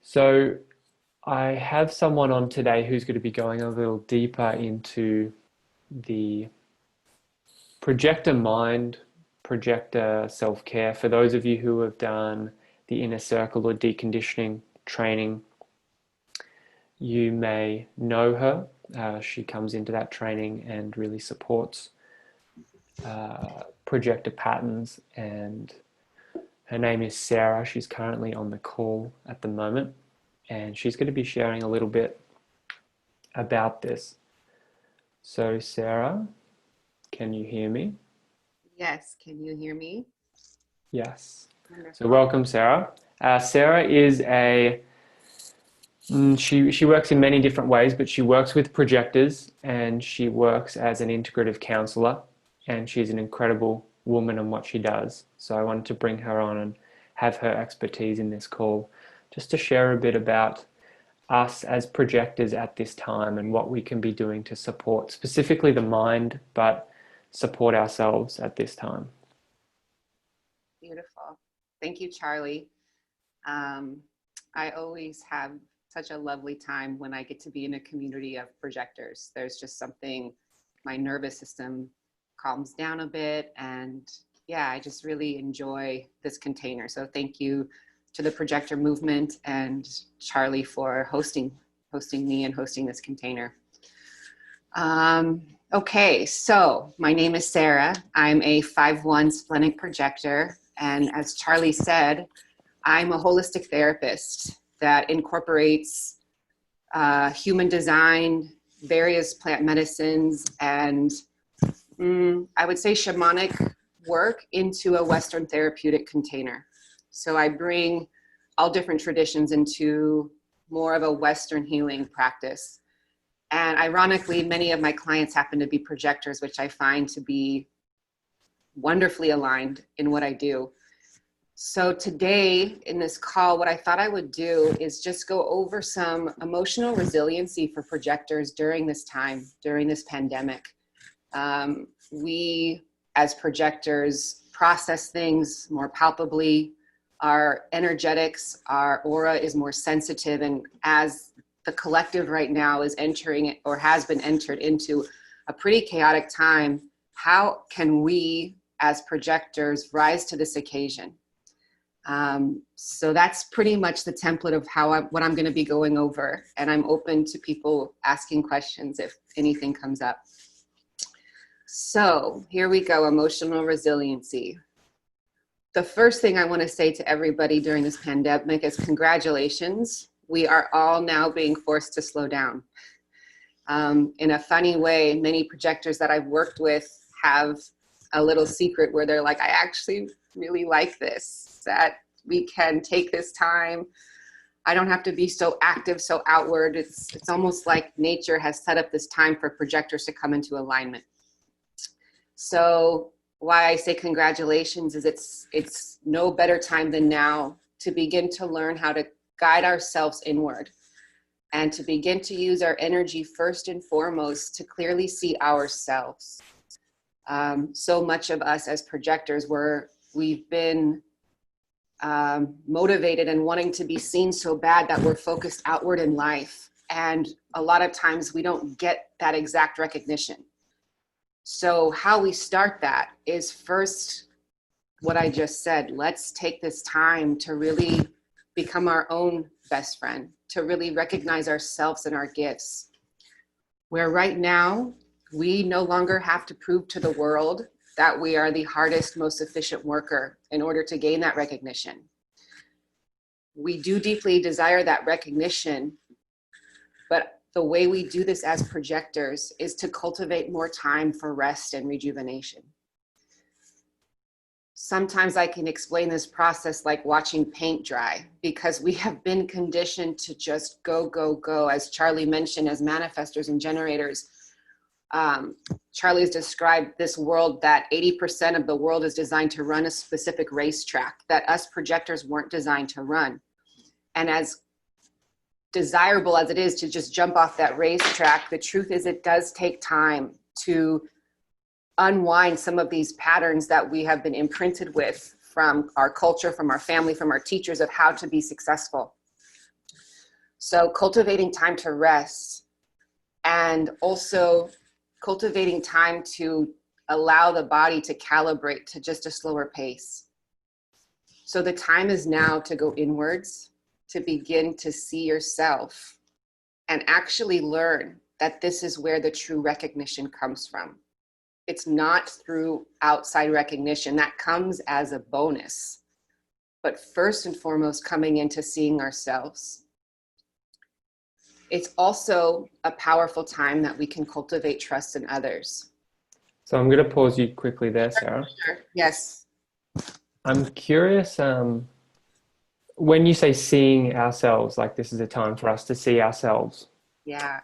So I have someone on today who's going to be going a little deeper into the projector mind, projector self-care. For those of you who have done the inner circle or deconditioning training, you may know her. She comes into that training and really supports projector patterns, and her name is Sarah. She's currently on the call at the moment, and she's going to be sharing a little bit about this. So Sarah, can you hear me? Yes, can you hear me? Yes. Wonderful. So welcome, Sarah. Sarah is she works in many different ways, but she works with projectors and she works as an integrative counselor, and she's an incredible woman in what she does. So I wanted to bring her on and have her expertise in this call just to share a bit about us as projectors at this time and what we can be doing to support specifically the mind, but support ourselves at this time. Beautiful. Thank you, Charlie. I always have such a lovely time when I get to be in a community of projectors. There's just something, my nervous system calms down a bit, and yeah, I just really enjoy this container. So thank you to the projector movement and Charlie for hosting me and hosting this container. Okay, so my name is Sarah. I'm a 5/1 splenic projector, and as Charlie said, I'm a holistic therapist that incorporates human design, various plant medicines, and I would say shamanic work into a Western therapeutic container. So I bring all different traditions into more of a Western healing practice. And ironically, many of my clients happen to be projectors, which I find to be wonderfully aligned in what I do. So today in this call, what I thought I would do is just go over some emotional resiliency for projectors during this time, during this pandemic. We, as projectors, process things more palpably. Our energetics, our aura is more sensitive, and as the collective right now is entering or has been entered into a pretty chaotic time, how can we as projectors rise to this occasion? So that's pretty much the template of what I'm going to be going over, and I'm open to people asking questions if anything comes up. So here we go, emotional resiliency. The first thing I want to say to everybody during this pandemic is congratulations. We are all now being forced to slow down. In a funny way, many projectors that I've worked with have a little secret where they're like, I actually really like this, that we can take this time. I don't have to be so active, so outward. It's almost like nature has set up this time for projectors to come into alignment. So why I say congratulations is it's no better time than now to begin to learn how to guide ourselves inward and to begin to use our energy first and foremost to clearly see ourselves. So much of us as projectors, we've been motivated and wanting to be seen so bad that we're focused outward in life. And a lot of times we don't get that exact recognition. So how we start that is first what I just said. Let's take this time to really become our own best friend, to really recognize ourselves and our gifts. Where right now, we no longer have to prove to the world that we are the hardest, most efficient worker in order to gain that recognition. We do deeply desire that recognition, but the way we do this as projectors is to cultivate more time for rest and rejuvenation. Sometimes I can explain this process like watching paint dry, because we have been conditioned to just go, go, go. As Charlie mentioned, as manifestors and generators, Charlie's described this world that 80% of the world is designed to run a specific racetrack that us projectors weren't designed to run. And as desirable as it is to just jump off that racetrack, the truth is it does take time to unwind some of these patterns that we have been imprinted with from our culture, from our family, from our teachers of how to be successful. So cultivating time to rest, and also cultivating time to allow the body to calibrate to just a slower pace. So the time is now to go inwards, to begin to see yourself and actually learn that this is where the true recognition comes from. It's not through outside recognition. That comes as a bonus. But first and foremost, coming into seeing ourselves. It's also a powerful time that we can cultivate trust in others. So I'm going to pause you quickly there, Sarah. Sure. Yes. I'm curious, when you say seeing ourselves, like this is a time for us to see ourselves, Yeah.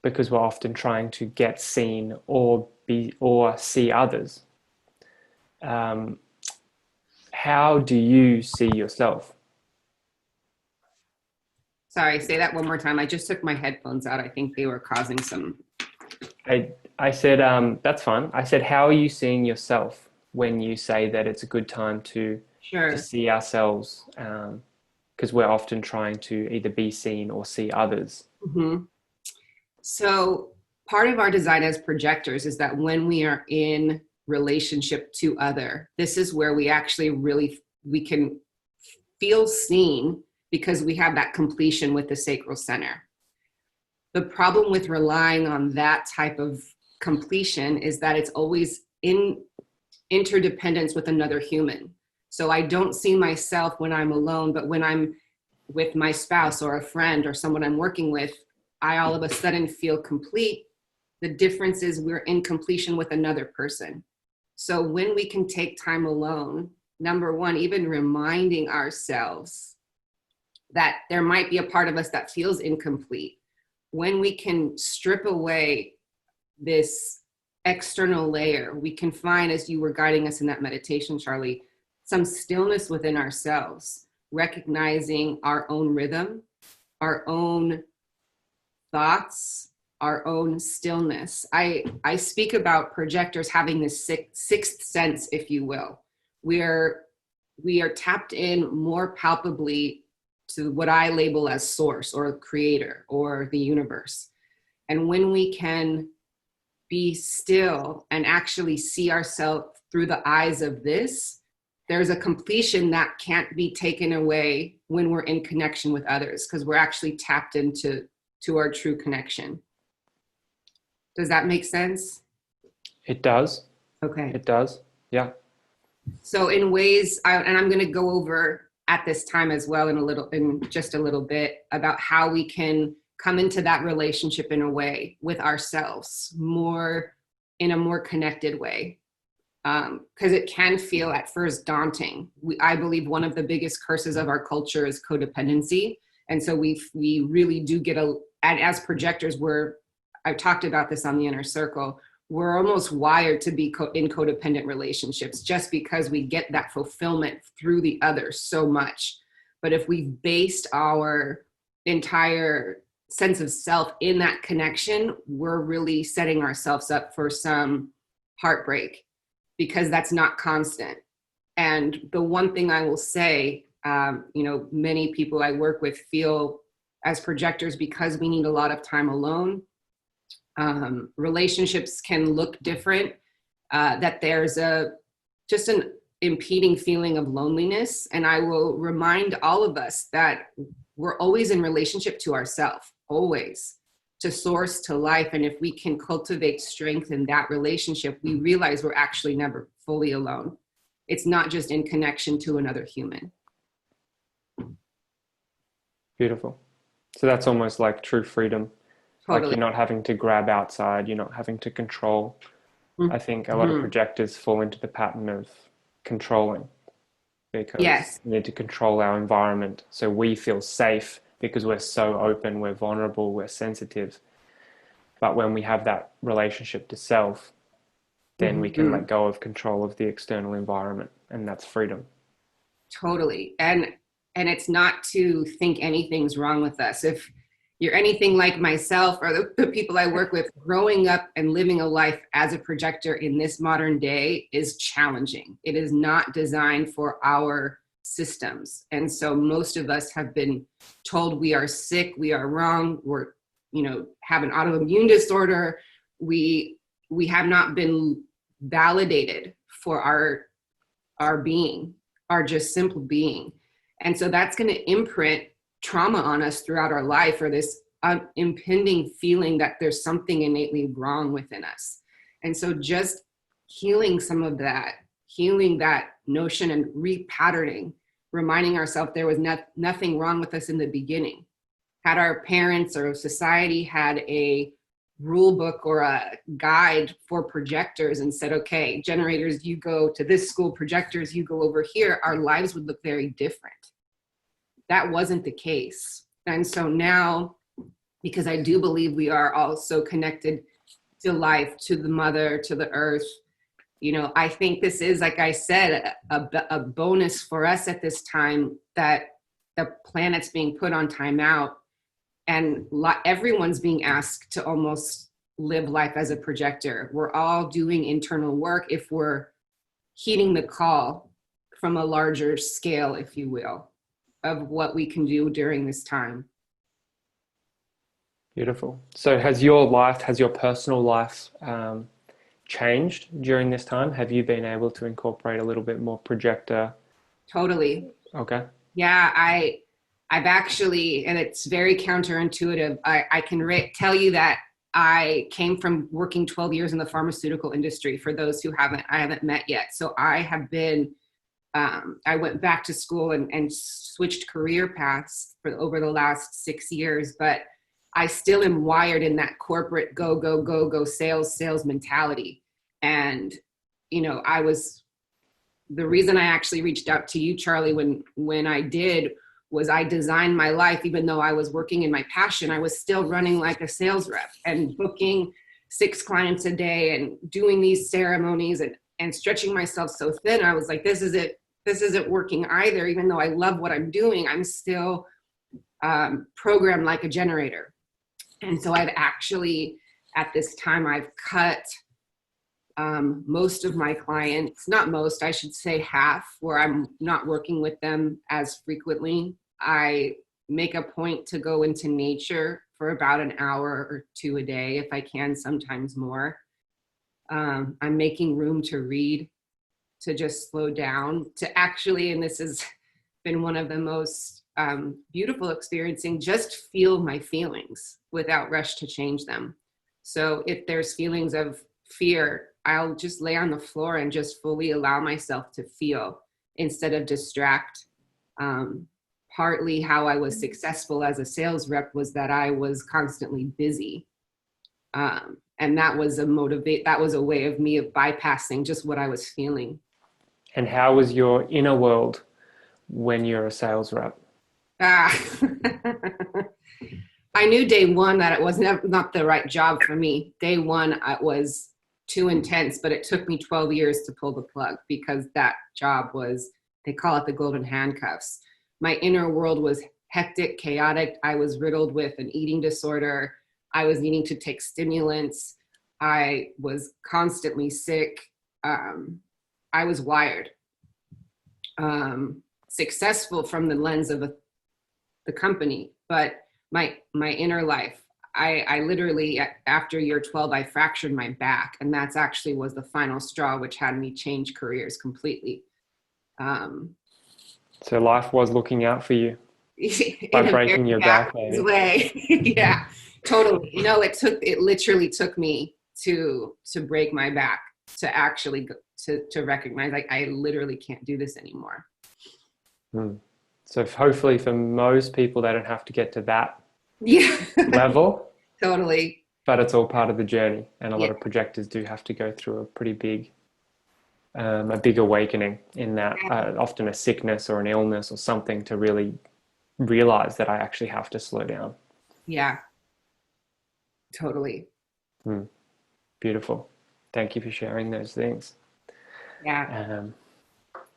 because we're often trying to get seen or see others. How do you see yourself? Sorry, say that one more time. I just took my headphones out. I think they were causing some. I said, that's fine. I said, how are you seeing yourself when you say that it's a good time to Sure. see ourselves? Because we're often trying to either be seen or see others. Mm-hmm. So part of our design as projectors is that when we are in relationship to other, this is where we actually we can feel seen because we have that completion with the sacral center. The problem with relying on that type of completion is that it's always in interdependence with another human. So I don't see myself when I'm alone, but when I'm with my spouse or a friend or someone I'm working with, I all of a sudden feel complete. The difference is we're in completion with another person. So when we can take time alone, number one, even reminding ourselves that there might be a part of us that feels incomplete. When we can strip away this external layer, we can find, as you were guiding us in that meditation, Charlie, some stillness within ourselves, recognizing our own rhythm, our own thoughts, our own stillness. I speak about projectors having this sixth sense, if you will. We are tapped in more palpably to what I label as source or creator or the universe. And when we can be still and actually see ourselves through the eyes of this, there's a completion that can't be taken away when we're in connection with others, because we're actually tapped into our true connection. Does that make sense? It does. Okay. It does. Yeah. So in ways, and I'm going to go over at this time as well in just a little bit about how we can come into that relationship in a way with ourselves more in a more connected way. Because it can feel at first daunting. I believe one of the biggest curses of our culture is codependency. And so we really do get and as projectors, I've talked about this on the inner circle, we're almost wired to be in codependent relationships just because we get that fulfillment through the other so much. But if we've based our entire sense of self in that connection, we're really setting ourselves up for some heartbreak because that's not constant. And the one thing I will say, many people I work with feel as projectors, because we need a lot of time alone, relationships can look different, that there's just an impeding feeling of loneliness. And I will remind all of us that we're always in relationship to ourselves, always, to source, to life. And if we can cultivate strength in that relationship, we realize we're actually never fully alone. It's not just in connection to another human. Beautiful. So that's almost like true freedom. Totally. Like you're not having to grab outside, you're not having to control. I think a lot of projectors fall into the pattern of controlling because we need to control our environment so we feel safe because we're so open, we're vulnerable, we're sensitive. But when we have that relationship to self, then we can let go of control of the external environment, and that's freedom. Totally. And And it's not to think anything's wrong with us. If you're anything like myself or the people I work with, growing up and living a life as a projector in this modern day is challenging. It is not designed for our systems. And so most of us have been told we are sick, we are wrong, we're, have an autoimmune disorder. We have not been validated for our being, our just simple being. And so that's going to imprint trauma on us throughout our life, or this impending feeling that there's something innately wrong within us. And so just healing some of that, healing that notion and repatterning, reminding ourselves there was nothing wrong with us in the beginning. Had our parents or society had a rule book or a guide for projectors and said, okay, generators, you go to this school, projectors, you go over here, our lives would look very different. That wasn't the case. And so now, because I do believe we are also connected to life, to the mother, to the earth, I think this is, like I said, a bonus for us at this time, that the planet's being put on timeout, and everyone's being asked to almost live life as a projector. We're all doing internal work if we're heeding the call from a larger scale, if you will, of what we can do during this time. Beautiful. So has your personal life changed during this time? Have you been able to incorporate a little bit more projector? Totally. Okay. Yeah, I've actually, and it's very counterintuitive. I can tell you that I came from working 12 years in the pharmaceutical industry, for those who I haven't met yet. So I have been, I went back to school and switched career paths over the last 6 years, but I still am wired in that corporate go sales mentality. And, the reason I actually reached out to you, Charlie, when I did, was I designed my life, even though I was working in my passion, I was still running like a sales rep and booking 6 clients a day and doing these ceremonies and stretching myself so thin. I was like, this isn't working either. Even though I love what I'm doing, I'm still programmed like a generator. And so I've actually, at this time, I've cut most of my clients, not most, I should say half, where I'm not working with them as frequently. I make a point to go into nature for about an hour or 2 a day, if I can, sometimes more. I'm making room to read, to just slow down, to actually, and this has been one of the most beautiful experiencing, just feel my feelings without rush to change them. So if there's feelings of fear, I'll just lay on the floor and just fully allow myself to feel instead of distract. Partly how I was successful as a sales rep was that I was constantly busy. And that was a way of me of bypassing just what I was feeling. And how was your inner world when you're a sales rep? I knew day one that it was not the right job for me. Day one, it was too intense, but it took me 12 years to pull the plug, because that job was, they call it the golden handcuffs. My inner world was hectic, chaotic. I was riddled with an eating disorder. I was needing to take stimulants. I was constantly sick. I was wired. Successful from the lens of the company, but my inner life, I literally, after year 12, I fractured my back, and that's actually was the final straw, which had me change careers completely. So life was looking out for you by In a breaking very your back, backwards maybe. way. Yeah, totally. It literally took me to break my back to actually to recognize, like, I literally can't do this anymore. So hopefully for most people, they don't have to get to that Yeah, level, totally. but it's all part of the journey. And a lot Yeah. of projectors do have to go through a pretty big, a big awakening in that, often a sickness or an illness or something, to really realize that I actually have to slow down. Yeah, totally. Beautiful. Thank you for sharing those things. Yeah.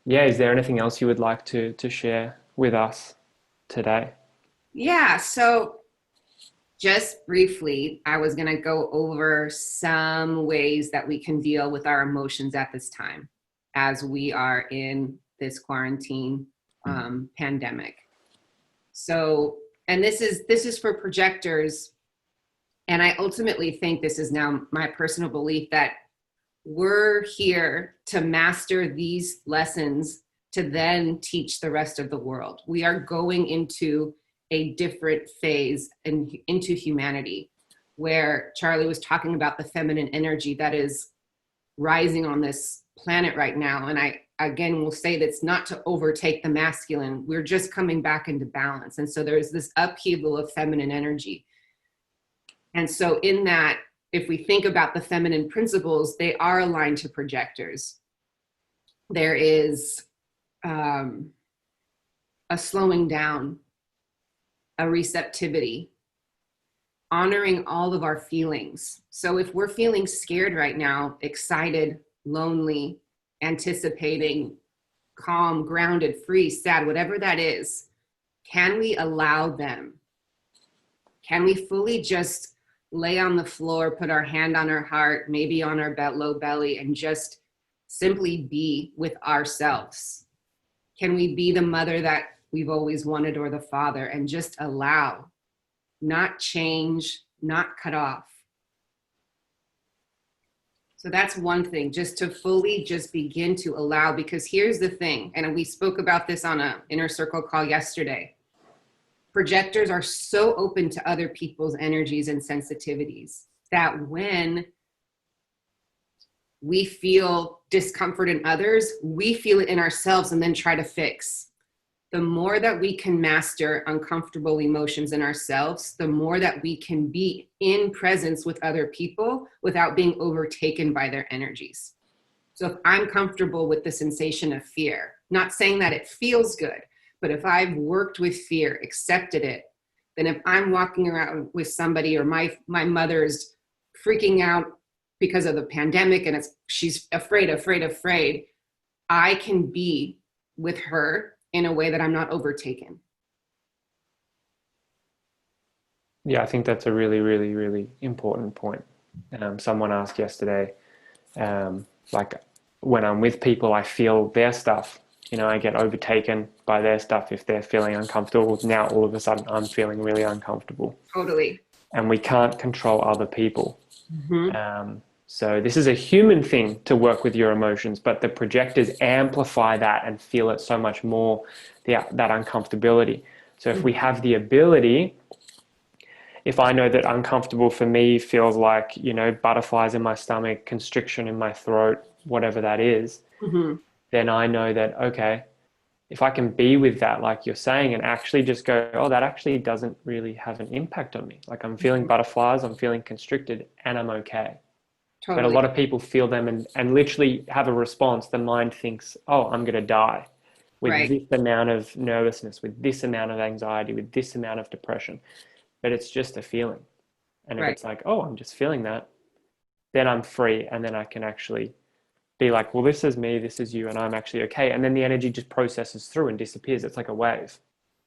Yeah, is there anything else you would like to share with us today? Yeah, so just briefly, I was going to go over some ways that we can deal with our emotions at this time as we are in this quarantine pandemic. So, and this is for projectors. And I ultimately think this is now my personal belief that we're here to master these lessons to then teach the rest of the world. We are going into a different phase and into humanity, where Charlie was talking about the feminine energy that is rising on this planet right now. And I, again, will say that's not to overtake the masculine. We're just coming back into balance. And so there's this upheaval of feminine energy. And so in that, if we think about the feminine principles, they are aligned to projectors. There is a slowing down, a receptivity, honoring all of our feelings. So if we're feeling scared right now, excited, lonely, anticipating, calm, grounded, free, sad, whatever that is, can we allow them? Can we fully just lay on the floor, put our hand on our heart, maybe on our low belly, and just simply be with ourselves? Can we be the mother that we've always wanted, or the father, and just allow, not change, not cut off? So that's one thing, just to fully just begin to allow, because here's the thing, and we spoke about this on a inner circle call yesterday. Projectors are so open to other people's energies and sensitivities that when we feel discomfort in others, we feel it in ourselves and then try to fix. The more that we can master uncomfortable emotions in ourselves, the more that we can be in presence with other people without being overtaken by their energies. So if I'm comfortable with the sensation of fear, not saying that it feels good, but if I've worked with fear, accepted it, then if I'm walking around with somebody, or my mother's freaking out because of the pandemic and she's afraid, I can be with her in a way that I'm not overtaken. Yeah, I think that's a really, really, really important point. Someone asked yesterday, like when I'm with people, I feel their stuff. You know, I get overtaken by their stuff if they're feeling uncomfortable. Now, all of a sudden, I'm feeling really uncomfortable. Totally. And we can't control other people. Mm-hmm. So this is a human thing to work with your emotions, but the projectors amplify that and feel it so much more, that uncomfortability. So if we have the ability, if I know that uncomfortable for me feels like, you know, butterflies in my stomach, constriction in my throat, whatever that is, Mm-hmm. then I know that, okay, if I can be with that, like you're saying, and actually just go, oh, that actually doesn't really have an impact on me. Like I'm feeling butterflies, I'm feeling constricted, and I'm okay. Totally. But a lot of people feel them and literally have a response. The mind thinks, oh, I'm going to die with Right. this amount of nervousness, with this amount of anxiety, with this amount of depression. But it's just a feeling. And if Right. it's like, oh, I'm just feeling that, then I'm free. And then I can actually be like, well, this is me, this is you, and I'm actually okay. And then the energy just processes through and disappears. It's like a wave.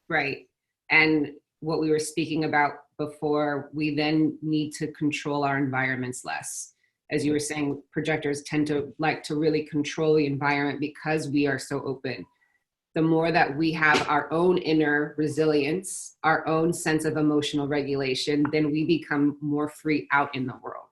Right. And what we were speaking about before, we then need to control our environments less. As you were saying, projectors tend to like to really control the environment because we are so open. The more that we have our own inner resilience, our own sense of emotional regulation, then we become more free out in the world.